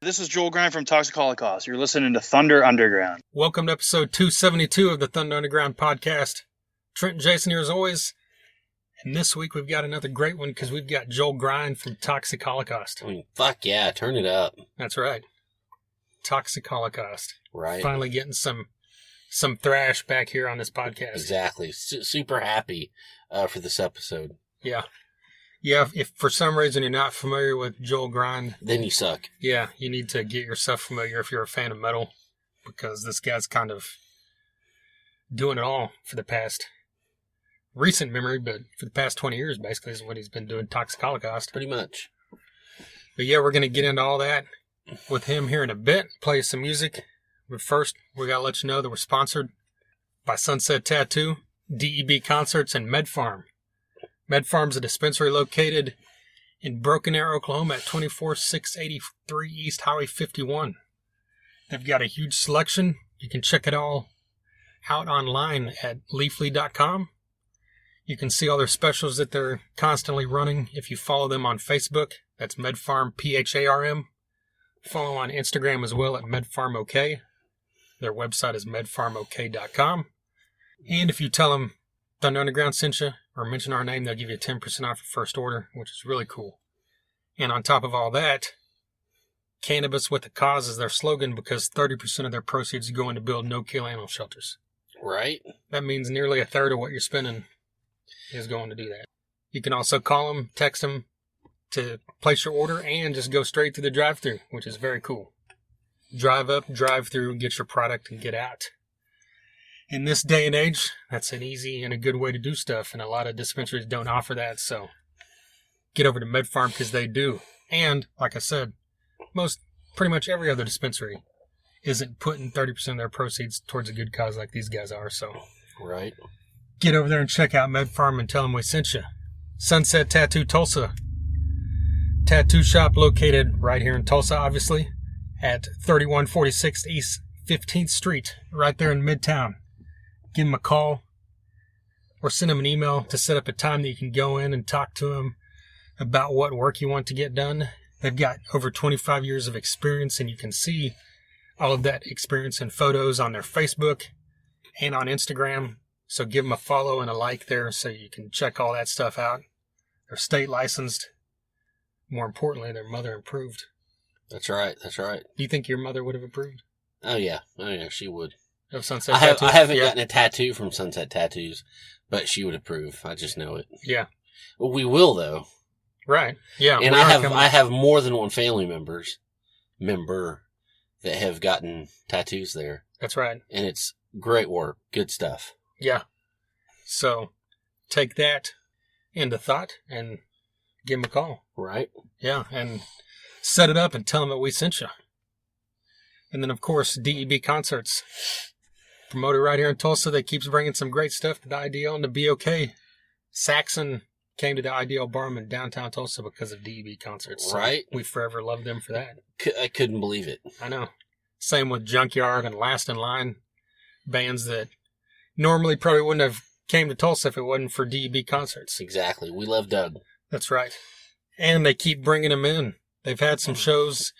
This is Joel Grind from Toxic Holocaust. You're listening to Thunder Underground. Welcome to episode 272 of the Thunder Underground podcast. Trent and Jason here as always. And this week we've got another great one because we've got Joel Grind from Toxic Holocaust. Fuck yeah, turn it up. That's right. Toxic Holocaust. Right. Finally getting some thrash back here on this podcast. Exactly. Super happy for this episode. Yeah. Yeah, if for some reason you're not familiar with Joel Grind, then you suck. Yeah, you need to get yourself familiar if you're a fan of metal, because this guy's kind of doing it all for the past recent memory, but for the past 20 years, basically, is what he's been doing, Toxic Holocaust. Pretty much. But yeah, we're going to get into all that with him here in a bit, play some music. But first, we got to let you know that we're sponsored by Sunset Tattoo, DEB Concerts, and MedFarm. MedFarm's a dispensary located in Broken Arrow, Oklahoma at 24683 East Highway 51. They've got a huge selection. You can check it all out online at leafly.com. You can see all their specials that they're constantly running if you follow them on Facebook. That's MedFarm, PHARM. Follow on Instagram as well at MedFarmOK. Their website is medfarmok.com. And if you tell them Thunder Underground sent you, or mention our name, they'll give you 10% off your first order, which is really cool. And on top of all that, Cannabis with a Cause is their slogan because 30% of their proceeds go into build no-kill animal shelters. Right. That means nearly a third of what you're spending is going to do that. You can also call them, text them to place your order, and just go straight to the drive-thru, which is very cool. Drive up, drive through, get your product, and get out. In this day and age, that's an easy and a good way to do stuff, and a lot of dispensaries don't offer that, so get over to MedFarm because they do. And, like I said, pretty much every other dispensary isn't putting 30% of their proceeds towards a good cause like these guys are, so right. Get over there and check out MedFarm and tell them we sent you. Sunset Tattoo Tulsa. Tattoo shop located right here in Tulsa, obviously, at 3146 East 15th Street, right there in Midtown. Give them a call or send them an email to set up a time that you can go in and talk to them about what work you want to get done. They've got over 25 years of experience, and you can see all of that experience in photos on their Facebook and on Instagram. So give them a follow and a like there so you can check all that stuff out. They're state licensed. More importantly, they're mother approved. That's right. That's right. Do you think your mother would have approved? Oh yeah, she would. Of Sunset I Tattoos? haven't gotten a tattoo from Sunset Tattoos, but she would approve. I just know it. Yeah. Well, we will though. Right. Yeah. And I have more than one family member that have gotten tattoos there. That's right. And it's great work. Good stuff. Yeah. So take that into thought and give them a call. Right. Yeah. And set it up and tell them that we sent you. And then, of course, DEB Concerts. Promoter right here in Tulsa that keeps bringing some great stuff to the IDL and the BOK. Saxon came to the IDL Barroom in downtown Tulsa because of DEB Concerts. So right. We forever love them for that. I couldn't believe it. I know. Same with Junkyard and Last in Line. Bands that normally probably wouldn't have came to Tulsa if it wasn't for DEB Concerts. Exactly. We love Doug. That's right. And they keep bringing them in. They've had some shows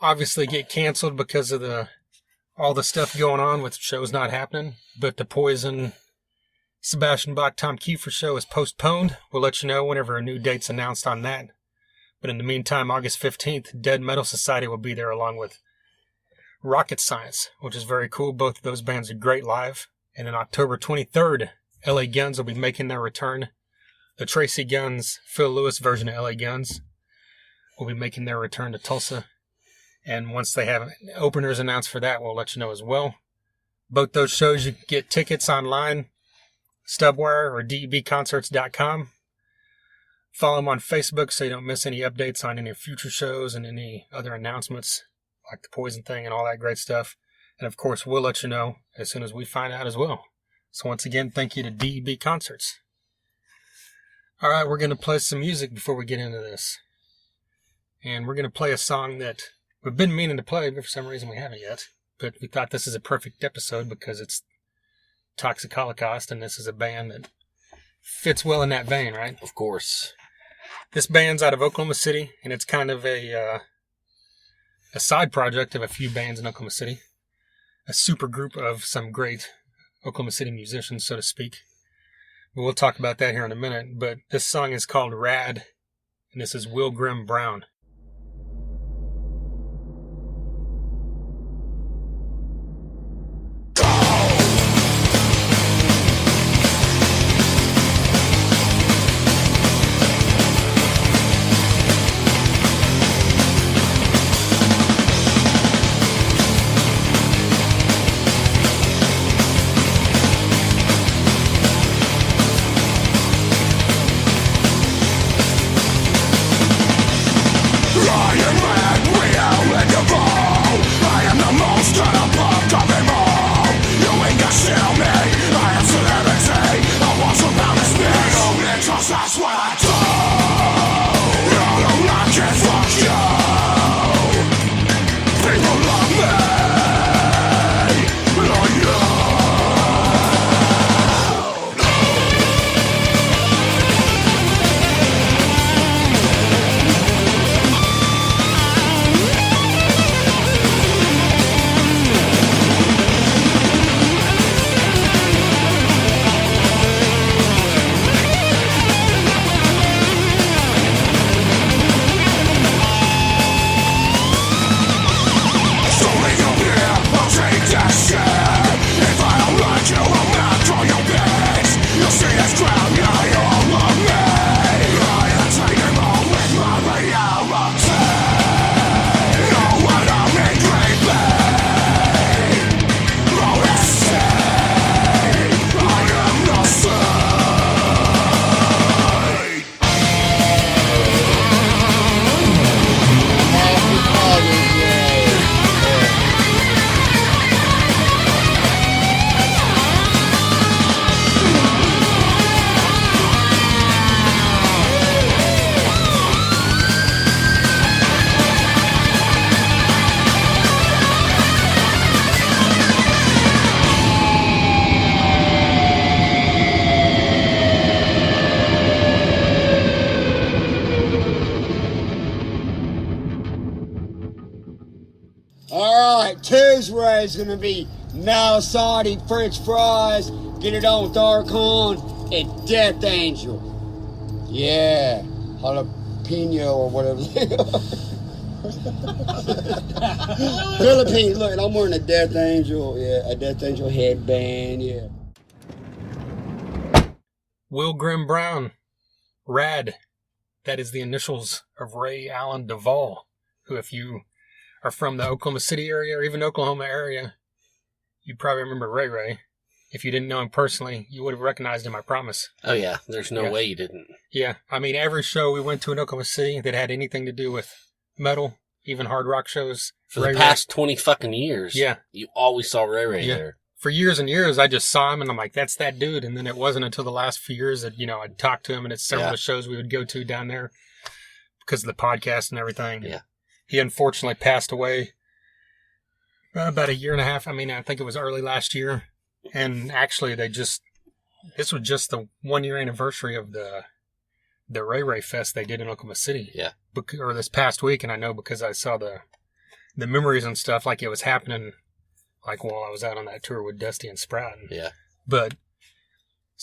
obviously get canceled because of all the stuff going on with shows not happening. But the Poison, Sebastian Bach, Tom Kiefer show is postponed. We'll let you know whenever a new date's announced on that. But in the meantime, August 15th, Dead Metal Society will be there along with Rocket Science, which is very cool. Both of those bands are great live. And then October 23rd, LA Guns will be making their return. The Tracy Guns, Phil Lewis version of LA Guns will be making their return to Tulsa. And once they have openers announced for that, we'll let you know as well. Both those shows, you can get tickets online, Stubwire or debconcerts.com. Follow them on Facebook so you don't miss any updates on any future shows and any other announcements like the Poison thing and all that great stuff. And of course, we'll let you know as soon as we find out as well. So once again, thank you to DEB Concerts. All right, we're going to play some music before we get into this. And we're going to play a song that we've been meaning to play, but for some reason we haven't yet. But we thought this is a perfect episode because it's Toxic Holocaust, and this is a band that fits well in that vein, right? Of course. This band's out of Oklahoma City, and it's kind of a a side project of a few bands in Oklahoma City. A super group of some great Oklahoma City musicians, so to speak. But we'll talk about that here in a minute. But this song is called Rad, and this is Will Grimm Brown. Tuesday's gonna be now salty French fries. Get it on with Archon and Death Angel. Yeah, jalapeno or whatever they are. Philippines. Look, I'm wearing a Death Angel. Yeah, a Death Angel headband. Yeah. Will Grimm Brown, Rad. That is the initials of Ray Allen Duvall, who, if you are from the Oklahoma City area or even Oklahoma area, you probably remember Ray Ray. If you didn't know him personally, you would have recognized him, I promise. Oh, yeah. There's no way you didn't. Yeah. I mean, every show we went to in Oklahoma City that had anything to do with metal, even hard rock shows. For the past 20 fucking years. Yeah. You always saw Ray Ray there. For years and years, I just saw him and I'm like, that's that dude. And then it wasn't until the last few years that, I'd talk to him and it's several of the shows we would go to down there because of the podcast and everything. Yeah. He unfortunately passed away about a year and a half. I mean, I think it was early last year. And actually, this was just the 1 year anniversary of the Ray Ray Fest they did in Oklahoma City. Yeah. Or this past week. And I know because I saw the memories and stuff like it was happening like while I was out on that tour with Dusty and Sprout. Yeah. But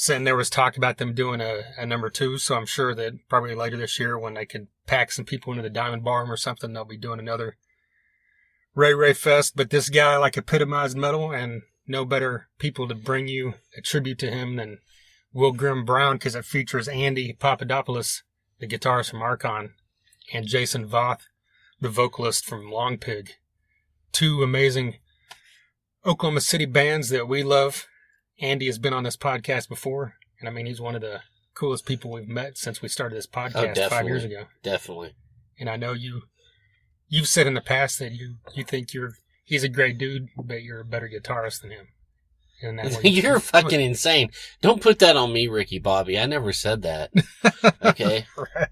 then there was talk about them doing a number 2, so I'm sure that probably later this year when they could pack some people into the Diamond Bar or something, they'll be doing another Ray Ray Fest. But this guy like epitomized metal, and no better people to bring you a tribute to him than Will Grimm Brown, because it features Andy Papadopoulos, the guitarist from Archon, and Jason Voth, the vocalist from Long Pig. 2 amazing Oklahoma City bands that we love. Andy has been on this podcast before, and I mean, he's one of the coolest people we've met since we started this podcast 5 years ago. Definitely. And I know you've said in the past that you think he's a great dude, but you're a better guitarist than him. And that you're fucking insane. Don't put that on me, Ricky Bobby. I never said that. Okay? Right.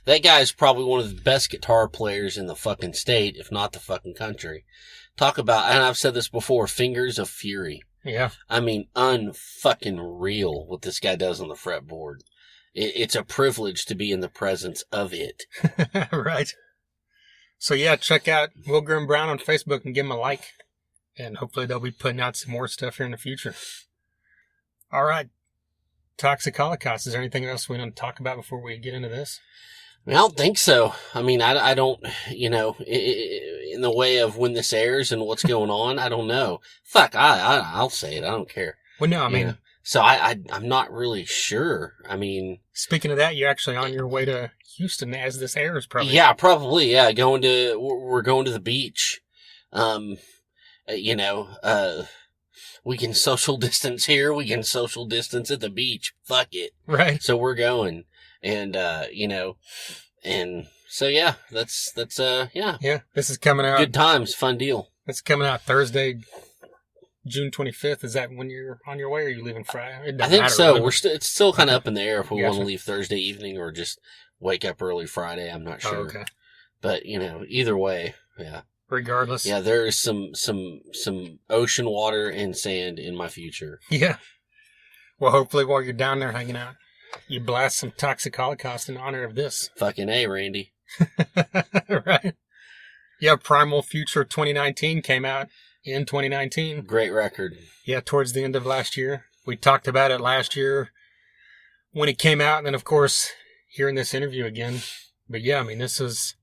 That guy's probably one of the best guitar players in the fucking state, if not the fucking country. Talk about, and I've said this before, fingers of fury. Yeah. I mean, unfucking real what this guy does on the fretboard. It's a privilege to be in the presence of it. Right. So yeah, check out Will Grim Brown on Facebook and give him a like. And hopefully they'll be putting out some more stuff here in the future. All right. Toxic Holocaust. Is there anything else we want to talk about before we get into this? I don't think so. I mean, I don't, in the way of when this airs and what's going on, I don't know. Fuck, I'll say it. I don't care. Well, no, I mean... So I'm not really sure. I mean... Speaking of that, you're actually on your way to Houston as this airs, probably. Yeah, probably, yeah. We're going to the beach. We can social distance here. We can social distance at the beach. Fuck it. Right. So we're going. And, and so yeah, that's, yeah. Yeah, this is coming out. Good times, fun deal. It's coming out Thursday, June 25th. Is that when you're on your way, or are you leaving Friday? I think so. Really. It's still kind of up in the air if we Gotcha. want to leave Thursday evening or just wake up early Friday. I'm not sure. Oh, okay. But, either way, yeah. Regardless. Yeah, there's some ocean water and sand in my future. Yeah. Well, hopefully while you're down there hanging out, you blast some Toxic Holocaust in honor of this. Fucking A, Randy. Right. Yeah, Primal Future 2019 came out in 2019. Great record. Yeah, towards the end of last year. We talked about it last year when it came out, and then, of course, here in this interview again. But yeah, I mean, this is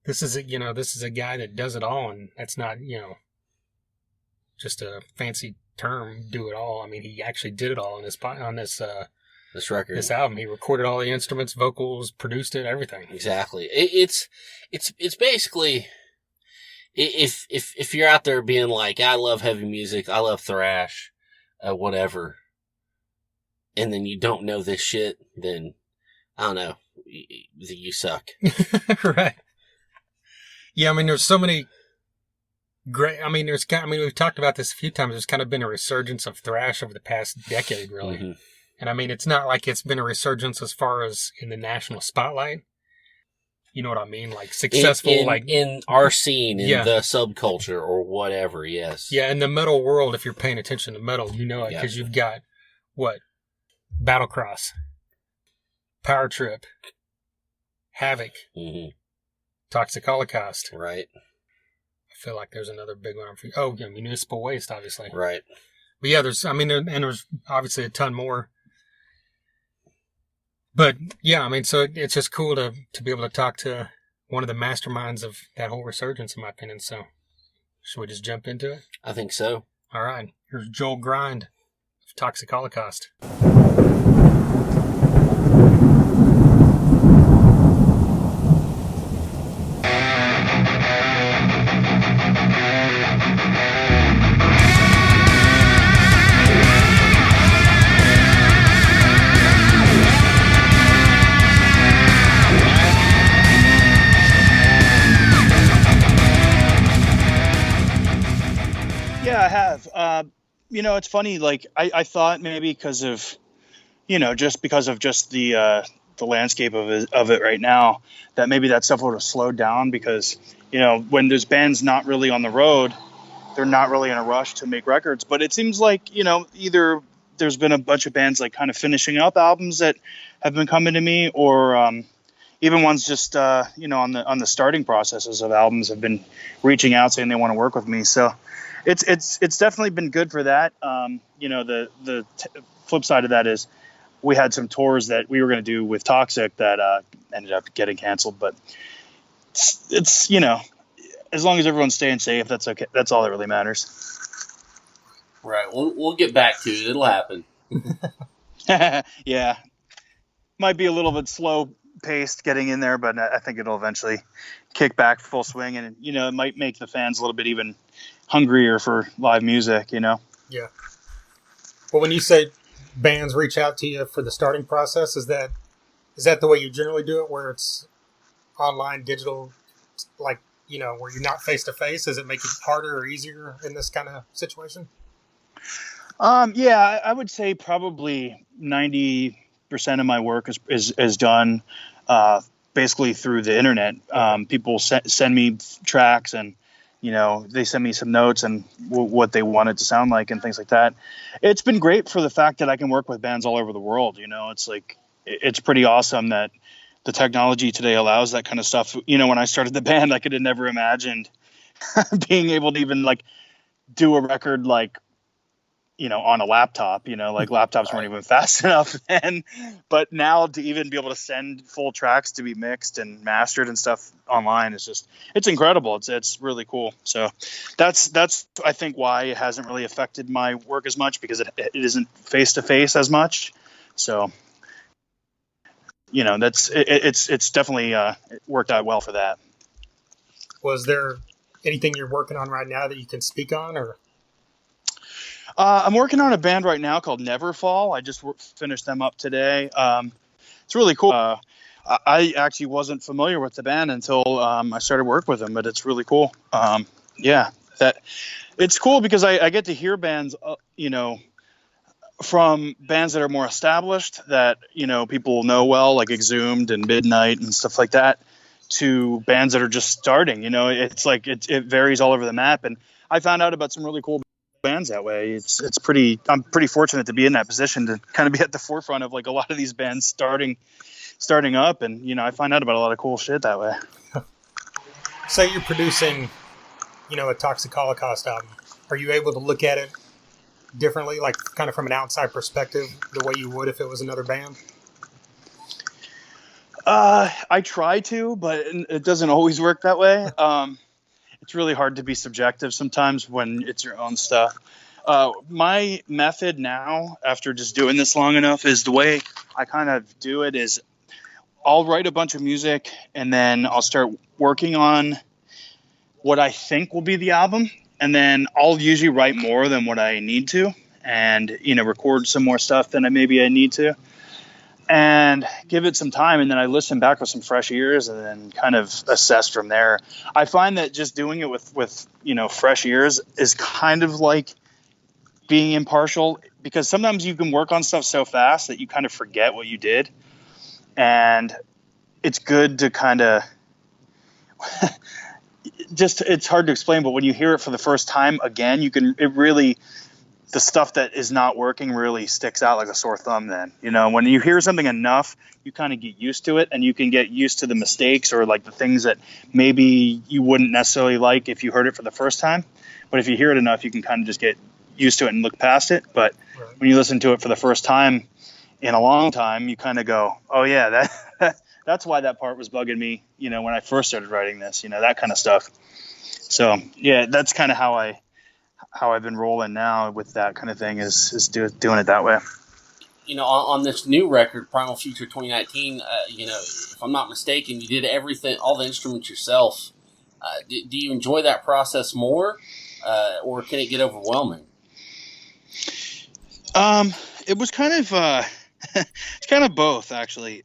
a guy that does it all, and that's not, just a fancy term, do it all. I mean, he actually did it all on this record, this album. He recorded all the instruments, vocals, produced it, everything. Exactly. It's basically, if you're out there being like, I love heavy music, I love thrash, whatever, and then you don't know this shit, then I don't know, you suck. Right. Yeah, I mean, there's so many great. I mean, we've talked about this a few times. There's kind of been a resurgence of thrash over the past decade, really. Mm-hmm. And I mean, it's not like it's been a resurgence as far as in the national spotlight. You know what I mean? Like successful, in our scene, in the subculture or whatever. Yes. Yeah, in the metal world, if you're paying attention to metal, you know it because you've got Battlecross, Power Trip, Havoc. Mm-hmm. Toxic Holocaust. Right. I feel like there's another big one. Oh, yeah, Municipal Waste, obviously. Right. But yeah, there's obviously a ton more. But yeah, I mean, so it's just cool to be able to talk to one of the masterminds of that whole resurgence, in my opinion. So should we just jump into it? I think so. All right. Here's Joel Grind of Toxic Holocaust. Yeah, I have. It's funny. Like I thought maybe because of, just because of just the landscape of it right now, that maybe that stuff would have slowed down because, when there's bands not really on the road, they're not really in a rush to make records. But it seems like, either there's been a bunch of bands like kind of finishing up albums that have been coming to me, or even ones just, on the starting processes of albums have been reaching out saying they want to work with me. So it's definitely been good for that. The flip side of that is we had some tours that we were going to do with Toxic that ended up getting canceled. But it's as long as everyone's staying safe, that's okay. That's all that really matters. Right. We'll get back to it. It'll happen. Yeah. Might be a little bit slow paced getting in there, but I think it'll eventually kick back full swing, and it might make the fans a little bit even hungrier for live music. Yeah. Well, when you say bands reach out to you for the starting process, is that the way you generally do it, where it's online, digital, like where you're not face to face? Does it make it harder or easier in this kind of situation? Yeah, I would say probably 90% of my work is done basically through the internet. People send me tracks, and they send me some notes and what they want it to sound like and things like that. It's been great for the fact that I can work with bands all over the world. It's like it's pretty awesome that the technology today allows that kind of stuff. You know, when I started the band, I could have never imagined being able to even like do a record like, you know, on a laptop. You know, like laptops weren't even fast enough then. But now to even be able to send full tracks to be mixed and mastered and stuff online is just, it's incredible. It's really cool. So that's I think why it hasn't really affected my work as much, because it isn't face to face as much. So, you know, it's definitely it worked out well for that. Was there anything you're working on right now that you can speak on, or? I'm working on a band right now called Neverfall. I just finished them up today. It's really cool. I actually wasn't familiar with the band until I started work with them, but it's really cool. Yeah, that it's cool because I get to hear bands, you know, from bands that are more established that, you know, people know well, like Exhumed and Midnight and stuff like that, to bands that are just starting. You know, it's like it varies all over the map, and I found out about some really cool bands that way. It's pretty. I'm pretty fortunate to be in that position to kind of be at the forefront of like a lot of these bands starting up, and you know, I find out about a lot of cool shit that way. Say you're producing, you know, a Toxic Holocaust album. Are you able to look at it differently, like kind of from an outside perspective, the way you would if it was another band? I try to, but it doesn't always work that way. It's really hard to be subjective sometimes when it's your own stuff. My method now, after just doing this long enough, is the way I kind of do it is I'll write a bunch of music and then I'll start working on what I think will be the album. And then I'll usually write more than what I need to, and, you know, record some more stuff than maybe I need to, and give it some time. And then I listen back with some fresh ears and then kind of assess from there. I find that just doing it with, you know, fresh ears is kind of like being impartial, because sometimes you can work on stuff so fast that you kind of forget what you did. And it's good to kind of just, it's hard to explain, but when you hear it for the first time again, the stuff that is not working really sticks out like a sore thumb then. You know, when you hear something enough, you kind of get used to it, and you can get used to the mistakes or like the things that maybe you wouldn't necessarily like if you heard it for the first time. But if you hear it enough, you can kind of just get used to it and look past it. But when you listen to it for the first time in a long time, you kind of go, oh yeah, that's why that part was bugging me, you know, when I first started writing this, you know, that kind of stuff. So yeah, that's kind of how I've been rolling now with that kind of thing, is doing it that way. You know, on this new record, Primal Future 2019, you know, if I'm not mistaken, you did everything, all the instruments yourself. Do you enjoy that process more, or can it get overwhelming? It was kind of, it's kind of both, actually.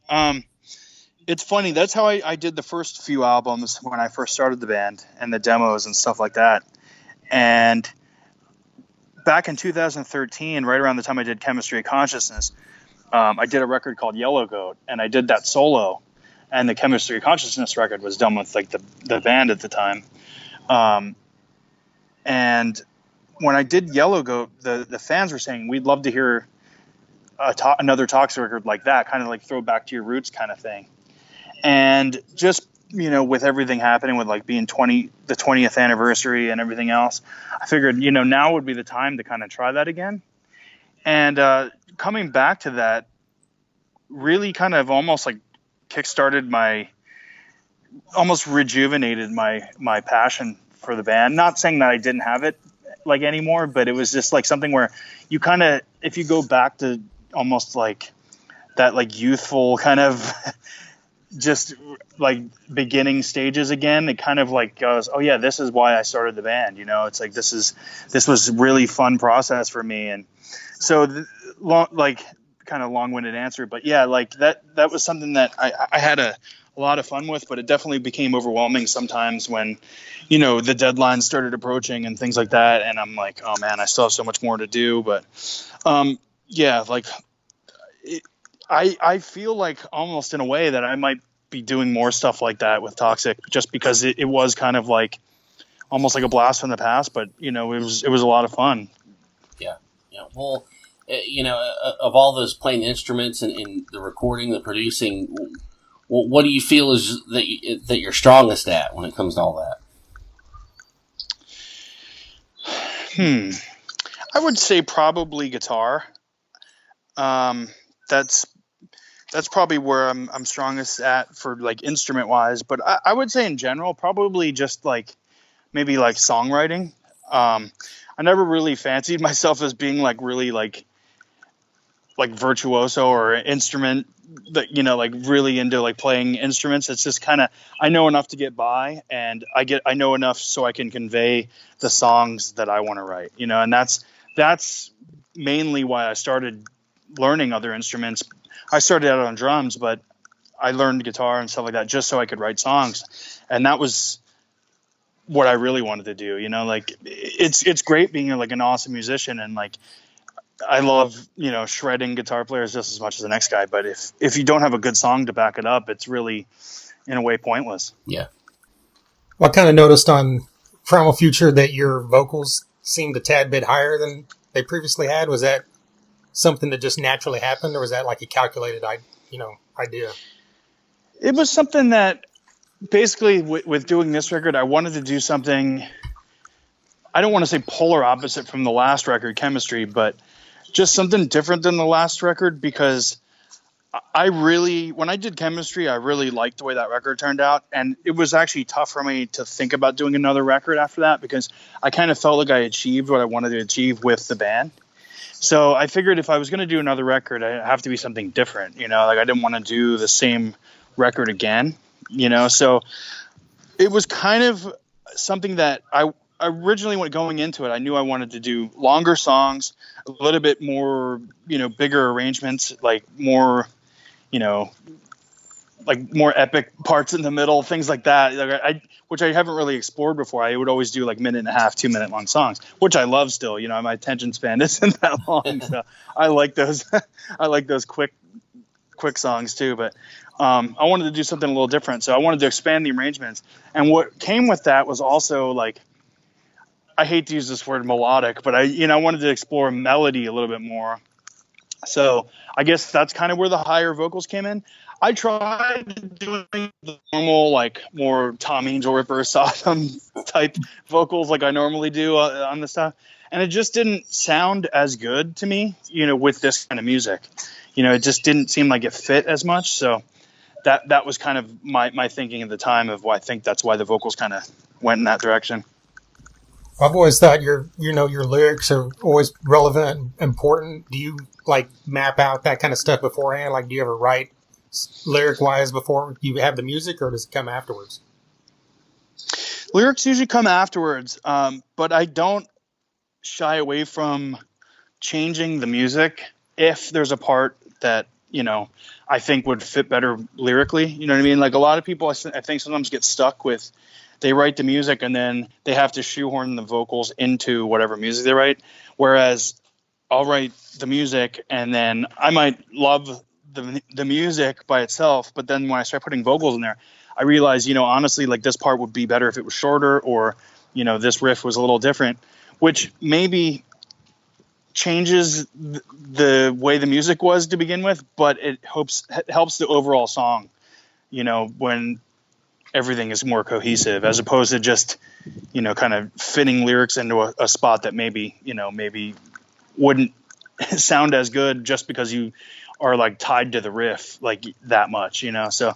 It's funny. That's how I did the first few albums when I first started the band, and the demos and stuff like that. And back in 2013, right around the time I did Chemistry of Consciousness, I did a record called Yellow Goat, and I did that solo. And the Chemistry of Consciousness record was done with like the band at the time. And when I did Yellow Goat, the fans were saying, we'd love to hear another Toxic record like that, kind of like throw back to your roots kind of thing. And just, you know, with everything happening with like being the 20th anniversary and everything else, I figured, you know, now would be the time to kind of try that again. And coming back to that really kind of almost like kickstarted almost rejuvenated my passion for the band. Not saying that I didn't have it like anymore, but it was just like something where you kind of, if you go back to almost like that, like youthful kind of just like beginning stages again, it kind of like goes, oh yeah, this is why I started the band. You know, it's like, this was really fun process for me. And so like kind of long-winded answer, but yeah, like that was something that I had a lot of fun with, but it definitely became overwhelming sometimes when, you know, the deadlines started approaching and things like that. And I'm like, oh man, I still have so much more to do. But yeah, like I feel like almost in a way that I might be doing more stuff like that with Toxic, just because it was kind of like almost like a blast from the past, but you know, it was a lot of fun. Yeah. Well, you know, of all those playing instruments and the recording, the producing, What do you feel is that you're strongest at when it comes to all that? I would say probably guitar. That's probably where I'm strongest at for like instrument wise. But I would say in general, probably just like maybe like songwriting. I never really fancied myself as being like really like virtuoso or instrument that, you know, like really into like playing instruments. It's just kind of, I know enough to get by, and I know enough so I can convey the songs that I want to write, you know. And that's mainly why I started learning other instruments. I started out on drums, but I learned guitar and stuff like that just so I could write songs. And that was what I really wanted to do, you know. Like it's great being like an awesome musician, and like I love, you know, shredding guitar players just as much as the next guy. But if you don't have a good song to back it up, it's really, in a way, pointless. Yeah. Well, I kind of noticed on Primal Future that your vocals seemed a tad bit higher than they previously had. Was that something that just naturally happened, or was that like a calculated, idea? It was something that basically with doing this record, I wanted to do something. I don't want to say polar opposite from the last record, Chemistry, but just something different than the last record, because when I did Chemistry, I really liked the way that record turned out. And it was actually tough for me to think about doing another record after that, because I kind of felt like I achieved what I wanted to achieve with the band. So I figured if I was going to do another record, I'd have to be something different, you know, like I didn't want to do the same record again, you know. So it was kind of something that I originally, when going into it, I knew I wanted to do longer songs, a little bit more, you know, bigger arrangements, like more, you know, like more epic parts in the middle, things like that. Like which I haven't really explored before. I would always do like 1.5, 2 minute long songs, which I love still. You know, my attention span isn't that long, so I like those. I like those quick songs too. But I wanted to do something a little different, so I wanted to expand the arrangements. And what came with that was also like, I hate to use this word melodic, but I wanted to explore melody a little bit more. So I guess that's kind of where the higher vocals came in. I tried doing the normal, like more Tom Angel Ripper Sodom type vocals like I normally do on the stuff. And it just didn't sound as good to me, you know, with this kind of music. You know, it just didn't seem like it fit as much. So that was kind of my thinking at the time of why I think that's why the vocals kind of went in that direction. I've always thought your lyrics are always relevant and important. Do you like map out that kind of stuff beforehand? Like, do you ever write lyric wise before you have the music, or does it come afterwards? Lyrics usually come afterwards, but I don't shy away from changing the music if there's a part that, you know, I think would fit better lyrically. You know what I mean? Like a lot of people, I think sometimes get stuck with, they write the music and then they have to shoehorn the vocals into whatever music they write. Whereas I'll write the music and then I might love the music by itself, but then when I start putting vocals in there, I realize, you know, honestly, like this part would be better if it was shorter, or, you know, this riff was a little different, which maybe changes the way the music was to begin with, but it helps the overall song, you know, when everything is more cohesive, as opposed to just, you know, kind of fitting lyrics into a spot that maybe wouldn't sound as good just because you are like tied to the riff like that much, you know. So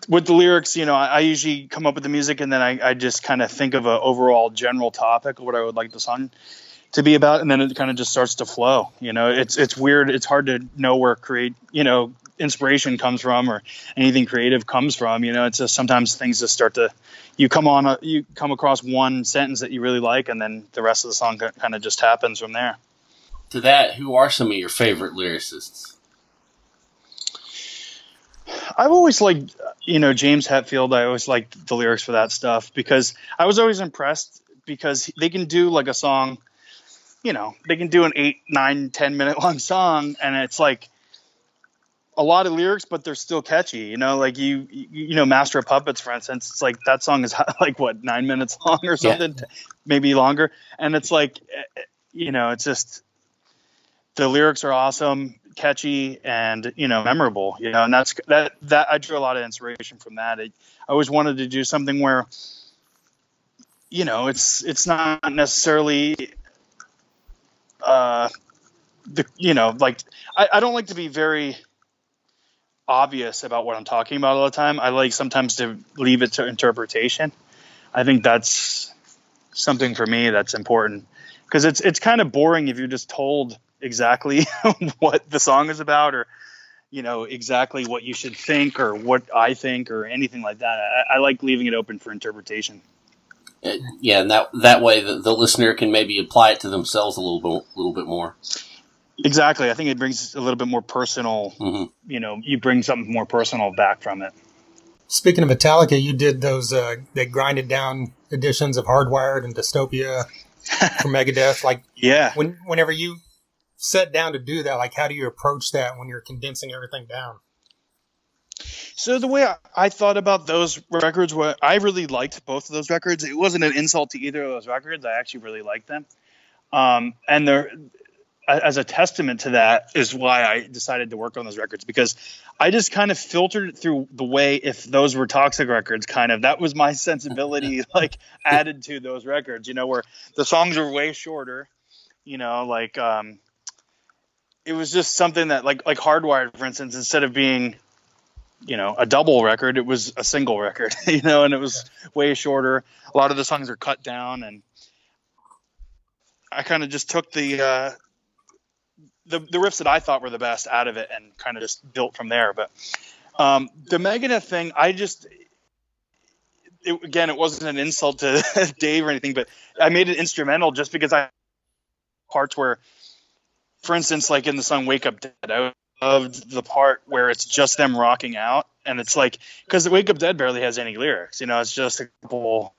with the lyrics, you know, I usually come up with the music and then I just kind of think of an overall general topic of what I would like the song to be about, and then it kind of just starts to flow. You know, it's weird. It's hard to know where inspiration comes from or anything creative comes from. You know, it's just sometimes things just start to, you come across one sentence that you really like, and then the rest of the song kind of just happens from there. To that, who are some of your favorite lyricists? I've always liked, you know, James Hetfield. I always liked the lyrics for that stuff because I was always impressed because they can do like a song, you know, they can do an 8, 9, 10 minute long song, and it's like a lot of lyrics, but they're still catchy. You know, like you know, Master of Puppets, for instance, it's like that song is like what, 9 minutes long or something, maybe longer, and it's like, you know, it's just, the lyrics are awesome. catchy and, memorable, and that I drew a lot of inspiration from that. I always wanted to do something where, it's not necessarily, like, I don't like to be very obvious about what I'm talking about all the time. I like sometimes to leave it to interpretation. I think that's something for me that's important, because it's kind of boring if you're just told exactly what the song is about, or exactly what you should think or what I think or anything like that. I like leaving it open for interpretation. Yeah, and that way the listener can maybe apply it to themselves a little bit more. Exactly. I think it brings a little bit more personal. Mm-hmm. You bring something more personal back from it. Speaking of Metallica, you did those they grinded down editions of Hardwired and Dystopia for Megadeth. Like, yeah. Whenever you set down to do that, like, how do you approach that when you're condensing everything down? So the way I thought about those records, I really liked both of those records. It wasn't an insult to either of those records. I actually really liked them. And they're, as a testament to that, is why I decided to work on those records, because I just kind of filtered it through the way, if those were Toxic records, that was my sensibility, like, added to those records, where the songs were way shorter, it was just something that, like Hardwired, for instance, instead of being, a double record, it was a single record, and it was way shorter. A lot of the songs are cut down, and I kind of just took the riffs that I thought were the best out of it and kind of just built from there. But the Megadeth thing, it wasn't an insult to Dave or anything, but I made it instrumental just because parts where, for instance, like in the song Wake Up Dead, I loved the part where it's just them rocking out. And it's like, because Wake Up Dead barely has any lyrics, it's just a couple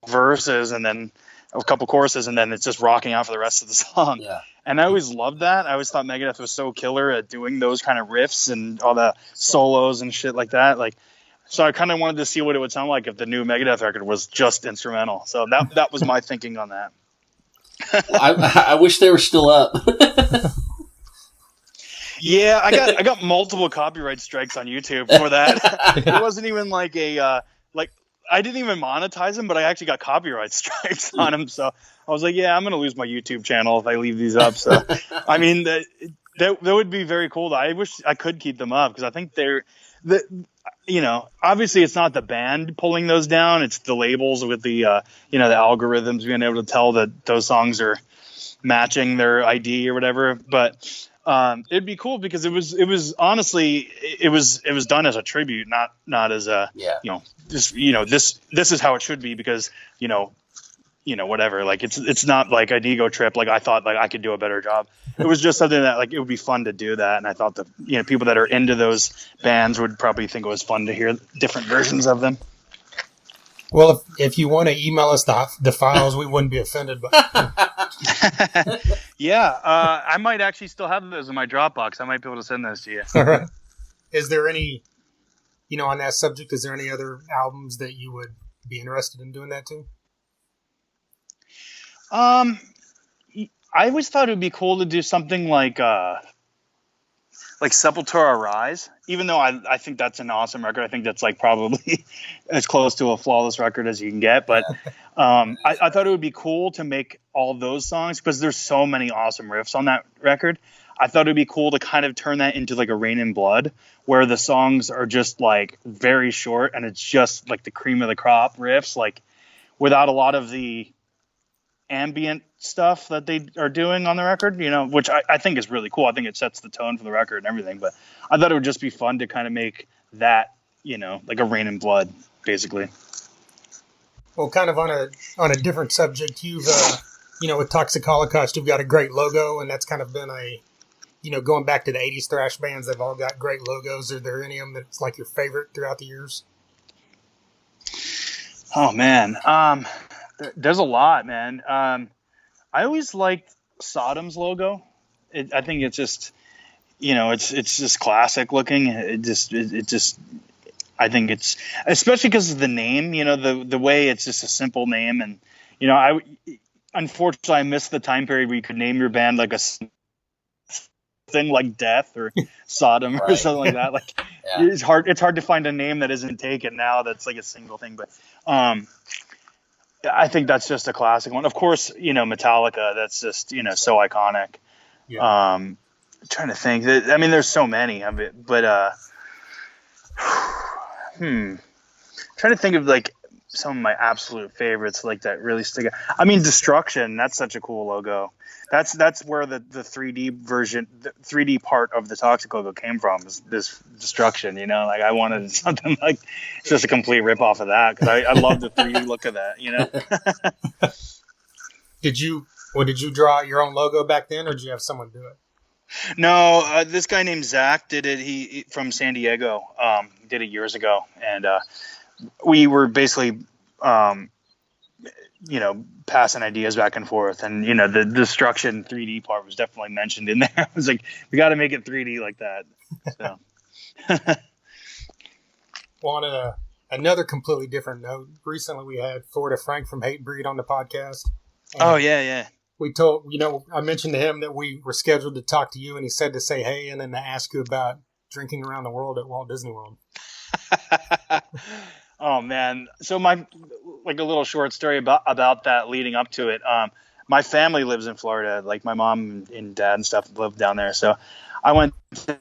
verses and then a couple choruses, and then it's just rocking out for the rest of the song. Yeah. And I always loved that. I always thought Megadeth was so killer at doing those kind of riffs and all the solos and shit like that. Like, so I kind of wanted to see what it would sound like if the new Megadeth record was just instrumental. So that was my thinking on that. I wish they were still up. Yeah, I got multiple copyright strikes on YouTube for that. It wasn't even like I didn't even monetize them, but I actually got copyright strikes on them. So I was like, yeah, I'm gonna lose my YouTube channel if I leave these up. So I mean, that would be very cool. I wish I could keep them up, because I think obviously it's not the band pulling those down; it's the labels with the the algorithms being able to tell that those songs are matching their ID or whatever. But it'd be cool, because it was honestly it was done as a tribute, not as a this is how it should be, because whatever, like it's not like an ego trip, like I thought like I could do a better job. It was just something that, like, it would be fun to do that, and I thought that people that are into those bands would probably think it was fun to hear different versions of them. Well, if you want to email us the files, we wouldn't be offended. But yeah, I might actually still have those in my Dropbox. I might be able to send those to you. All right. Is there any, on that subject, is there any other albums that you would be interested in doing that to? I always thought it would be cool to do something like Sepultura Rise, even though I think that's an awesome record. I think that's like probably as close to a flawless record as you can get. But I thought it would be cool to make all those songs, because there's so many awesome riffs on that record. I thought it would be cool to kind of turn that into like a Rain in Blood, where the songs are just like very short and it's just like the cream of the crop riffs, like without a lot of the ambient stuff that they are doing on the record, which I think is really cool. I think it sets the tone for the record and everything, but I thought it would just be fun to kind of make that, like a Rain in Blood, basically. Well, kind of on a different subject, you've, with Toxic Holocaust, you've got a great logo, and that's kind of been going back to the 80s thrash bands, they've all got great logos. Are there any of them that's like your favorite throughout the years? Oh, man. There's a lot, man. I always liked Sodom's logo. I think it's just, it's just classic looking. It just, I think it's, especially because of the name, the way it's just a simple name. And, unfortunately, I missed the time period where you could name your band like a thing like Death or Sodom or Right. something like that. Like Yeah. it's hard to find a name that isn't taken now that's like a single thing. But I think that's just a classic one. Of course, Metallica. That's just so iconic. Yeah. Trying to think. I mean, there's so many of it, but trying to think of like some of my absolute favorites like that really stick out. I mean, Destruction. That's such a cool logo. That's where the 3D version, the 3D part of the Toxic logo came from. Is this Destruction? Like I wanted something like it's just a complete rip off of that because I love the 3D look of that. Did you draw your own logo back then, or did you have someone do it? No, this guy named Zach did it. He from San Diego. Did it years ago, and we were basically, passing ideas back and forth. And the Destruction 3D part was definitely mentioned in there. I was like, we got to make it 3D like that. So. Well, on another completely different note, recently we had Florida Frank from Hatebreed on the podcast. Oh yeah. We told, I mentioned to him that we were scheduled to talk to you, and he said to say hey, and then to ask you about drinking around the world at Walt Disney World. Oh man. So a little short story about that leading up to it. My family lives in Florida. Like my mom and dad and stuff live down there. So I went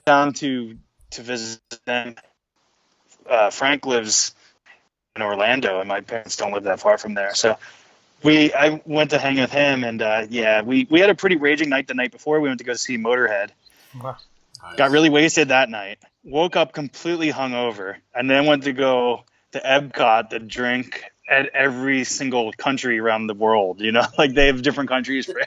down to visit them. Frank lives in Orlando, and my parents don't live that far from there. So I went to hang with him, and we had a pretty raging night the night before. We went to go see Motorhead. Wow. Nice. Got really wasted that night. Woke up completely hungover, and then went to go to Epcot to drink at every single country around the world. Like they have different countries for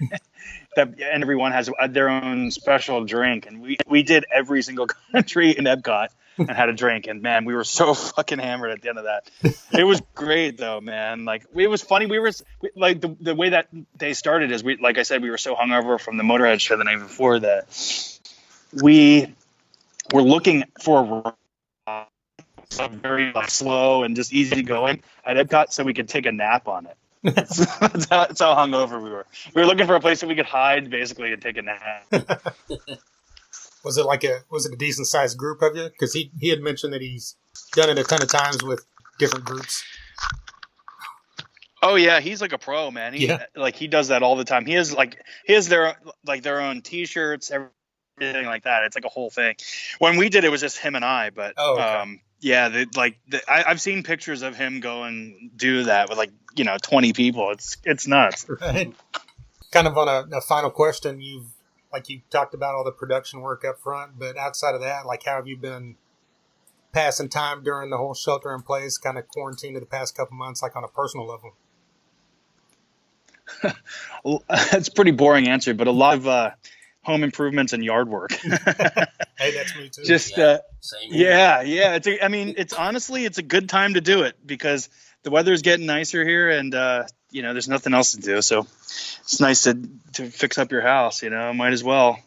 that, and everyone has their own special drink. And we did every single country in Epcot and had a drink. And man, we were so fucking hammered at the end of that. It was great though, man. Like it was funny. We were like the way that day started is like I said, we were so hungover from the Motorhead show the night before that we were looking for a very slow and just easy going at Epcot so we could take a nap on it. That's how hungover we were. We were looking for a place that we could hide basically and take a nap. Was it a decent sized group of you? Because he had mentioned that he's done it a ton of times with different groups. Oh yeah, he's like a pro, man. He does that all the time. He has their own T-shirts, everything like that. It's like a whole thing. When we did it was just him and I, but I've seen pictures of him go and do that with 20 people. It's nuts. Right. Kind of on a final question, you talked about all the production work up front, but outside of that, how have you been passing time during the whole shelter in place, kind of quarantine of the past couple months, on a personal level? That's a pretty boring answer, but a lot of home improvements and yard work. Hey, that's me too. Same here. Yeah. It's honestly, it's a good time to do it because the weather's getting nicer here, and there's nothing else to do. So it's nice to fix up your house. Might as well.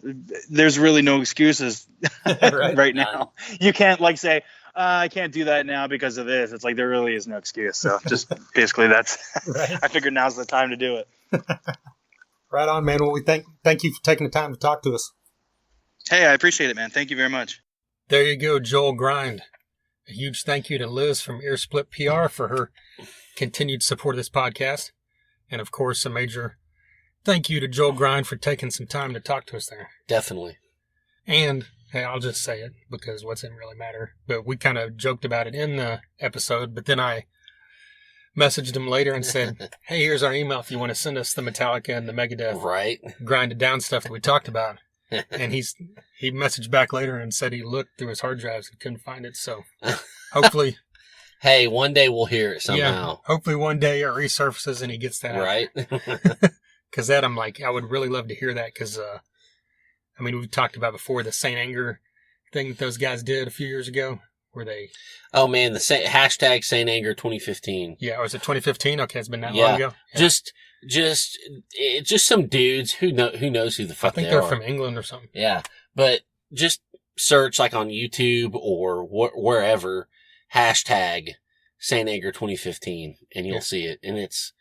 There's really no excuses right now. You can't say I can't do that now because of this. It's like there really is no excuse. So just basically that's. Right. I figured now's the time to do it. Right on, man. Well, we thank you for taking the time to talk to us. Hey, I appreciate it, man. Thank you very much. There you go, Joel Grind. A huge thank you to Liz from Earsplit PR for her continued support of this podcast. And, of course, a major thank you to Joel Grind for taking some time to talk to us there. Definitely. And, hey, I'll just say it because what's it really matter? But we kind of joked about it in the episode, but then I messaged him later and said, hey, here's our email if you want to send us the Metallica and the Megadeth grinded down stuff that we talked about. And he messaged back later and said he looked through his hard drives and couldn't find it. So hopefully, hey, one day we'll hear it somehow. Yeah, hopefully one day it resurfaces and he gets that right. Because that I would really love to hear that because we've talked about before the Saint Anger thing that those guys did a few years ago where they. Oh man, the hashtag Saint Anger 2015. Yeah, was it 2015? Okay, it's been that long ago. Yeah. Just some dudes who knows who the fuck they are. I think they're from England or something. Yeah, but just search on YouTube or wherever hashtag Saint Anger 2015 and you'll see it. And it's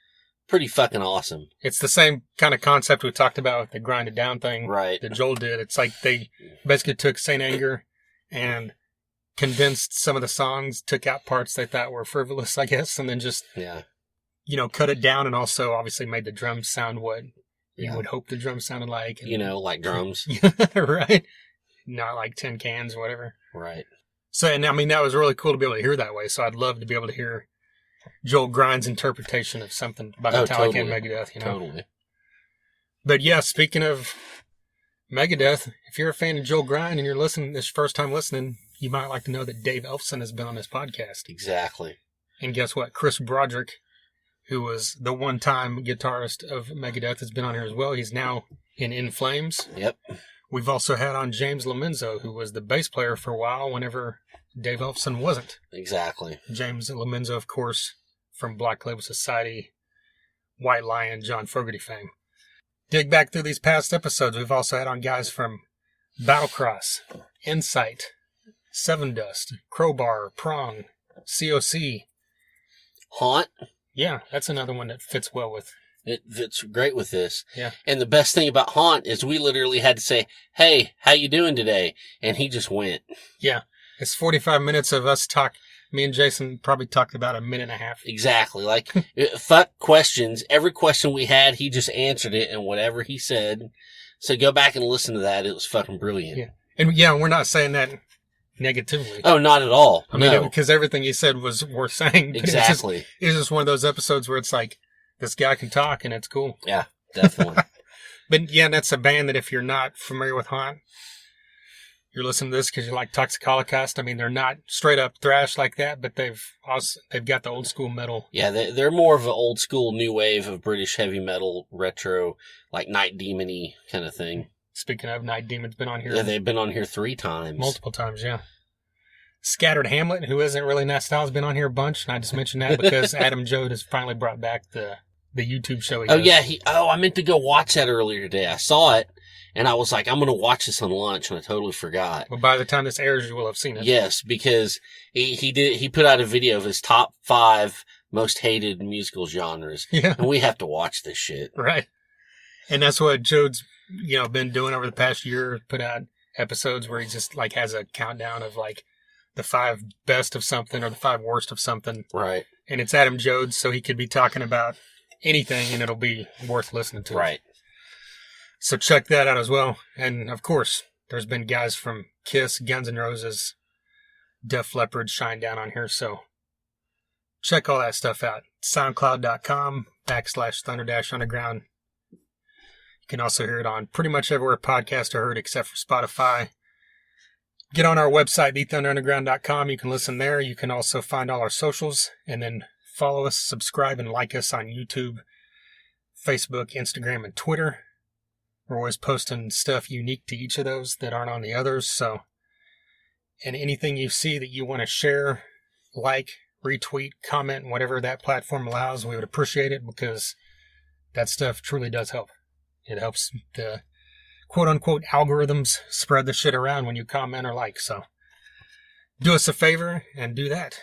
pretty fucking awesome. It's the same kind of concept we talked about with the Grind It Down thing Right. that Joel did. It's like they basically took Saint Anger and condensed some of the songs, took out parts they thought were frivolous, I guess, and then just, Yeah. cut it down, and also obviously made the drums sound what you Yeah. would hope the drums sounded like. And, Like drums. right? Not like tin cans or whatever. Right. So, and I mean, that was really cool to be able to hear that way. So I'd love to be able to hear Joel Grind's interpretation of something by Metallica and Megadeth, Totally. But yeah, speaking of Megadeth, if you're a fan of Joel Grind and you're listening, this first time listening, you might like to know that Dave Elfson has been on this podcast. Exactly. And guess what? Chris Broderick, who was the one-time guitarist of Megadeth, has been on here as well. He's now in Flames. Yep. We've also had on James Lomenzo, who was the bass player for a while whenever Dave Elfson wasn't. Exactly. James Lomenzo, of course, from Black Label Society, White Lion, John Fogerty fame. Dig back through these past episodes. We've also had on guys from Battlecross, Insight, Seven Dust, Crowbar, Prong, COC. Haunt. Yeah, that's another one that fits well with. It fits great with this. Yeah. And the best thing about Haunt is we literally had to say, "Hey, how you doing today?" And he just went. Yeah. It's 45 minutes of us talk. Me and Jason probably talked about a minute and a half. Exactly. Like, fuck questions. Every question we had, he just answered it and whatever he said. So go back and listen to that. It was fucking brilliant. Yeah. And yeah, we're not saying that negatively. Oh, not at all. I mean, No. because everything he said was worth saying. Exactly. It's just one of those episodes where it's like, this guy can talk and it's cool. Yeah, definitely. But yeah, that's a band that if you're not familiar with Haunt, you're listening to this because you like Toxic Holocaust. I mean, they're not straight up thrash like that, but they've got the old school metal. Yeah, they're more of an old school new wave of British heavy metal, retro, like Night Demon-y kind of thing. Speaking of, Night Demon's been on here. Yeah, they've been on here 3 times. Multiple times, yeah. Scattered Hamlet, who isn't really in that style, has been on here a bunch. And I just mentioned that because Adam Jode has finally brought back the YouTube show. Oh, yeah. I meant to go watch that earlier today. I saw it, and I was like, I'm going to watch this on lunch, and I totally forgot. Well, by the time this airs, you will have seen it. Yes, because he put out a video of his top 5 most hated musical genres. Yeah. And we have to watch this shit. Right. And that's what Jode's, been doing over the past year, put out episodes where he just like has a countdown of like the 5 best of something or the 5 worst of something. Right. And it's Adam Jode, so he could be talking about anything and it'll be worth listening to. Right. So check that out as well. And of course, there's been guys from Kiss, Guns N' Roses, Def Leppard, Shinedown on here. So check all that stuff out. SoundCloud.com/Thunder-Underground. You can also hear it on pretty much everywhere podcasts are heard except for Spotify. Get on our website, thethunderunderground.com. You can listen there. You can also find all our socials and then follow us, subscribe, and like us on YouTube, Facebook, Instagram, and Twitter. We're always posting stuff unique to each of those that aren't on the others. So, and anything you see that you want to share, like, retweet, comment, whatever that platform allows, we would appreciate it because that stuff truly does help. It helps the quote-unquote algorithms spread the shit around when you comment or like. So do us a favor and do that.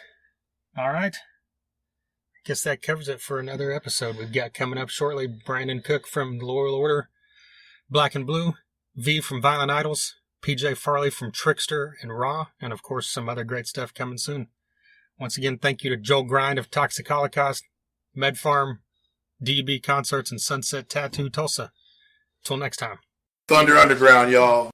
All right. I guess that covers it for another episode. We've got coming up shortly Brandon Cook from the Loyal Order, Black and Blue, V from Violent Idols, PJ Farley from Trickster and Raw, and of course some other great stuff coming soon. Once again, thank you to Joel Grind of Toxic Holocaust, Med Farm, DB Concerts, and Sunset Tattoo Tulsa. Till next time. Thunder Underground, y'all.